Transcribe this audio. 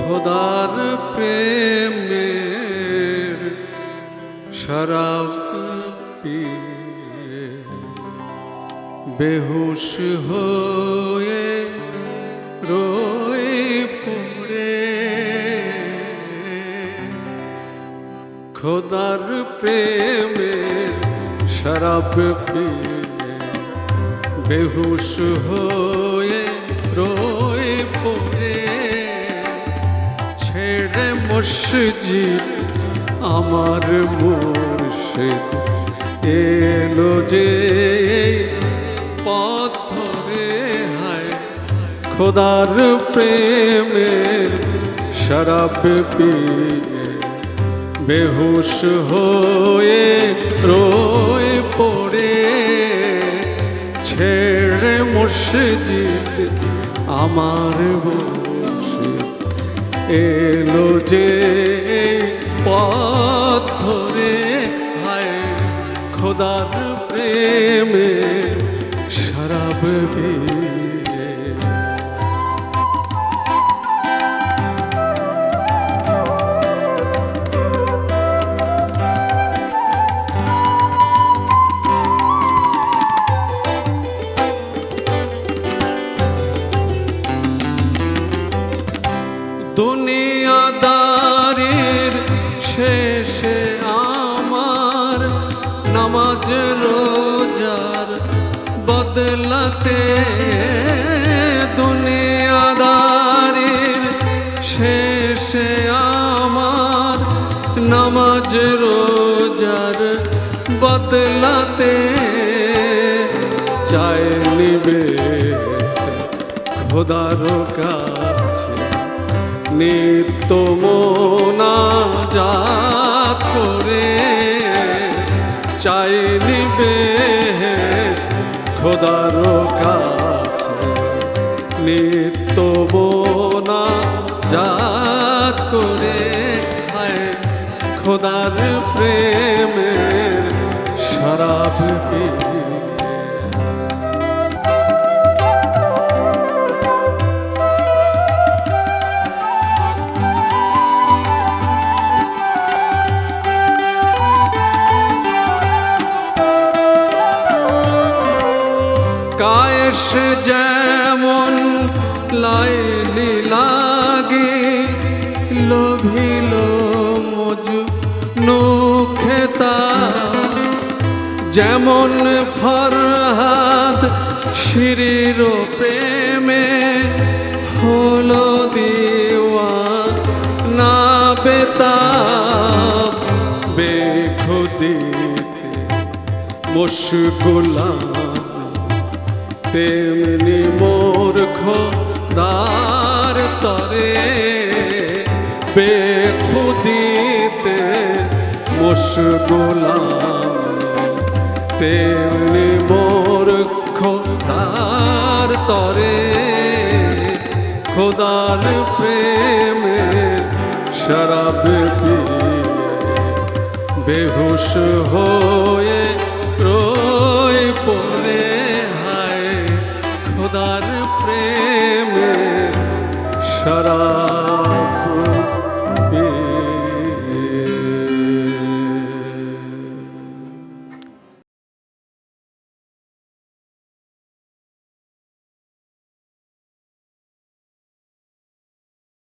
খোদার প্রেমের শরাব পিয়ে বেহুশ হয়ে রয়ে পড়ে। খোদার প্রেমের শরাব পিয়ে বেহুশ হয়ে রয়ে পড়ে। ছেড়ে মসজিদ আমার মুর্শিদ এলো যে পথ ধরে। হায় খোদার প্রেমের শরাব পিয়ে বেহুশ হয়ে রয়ে পড়ে। ছেড়ে মসজিদ আমার মুর্শিদ এলো যে পথ ধরে। হায় খোদার প্রেমের শরাব পিয়ে। দুনিয়াদারির শেষে আমার নামাজ রোজার বদলাতে। দুনিয়াদারির শেষে আমার নামাজ রোজার বদলাতে। চাই নিবে খোদার কাছে নিত্য মোনাজাত করে। চাই নিবে খোদার কাছে নিত্য মোনাজাত করে। হায় খোদার প্রেমের শরাব পিয়ে। কায়েস যেমন লাইলি লাগি লোভিল মজনু খেতা। যেমন ফরহাদ শিরির প্রেমে হলো দিওয়ানা বেতাব। বেখুদিতে মশগুলাম তেমনি মোর খোদার তরে। বেখুদিতে মশগুলাম তেমনি মোর খোদার তরে। খোদার প্রেমের শরাব পিয়ে বেহুশ হয়ে রয়ে পড়ে। খোদার প্রেমের শরাব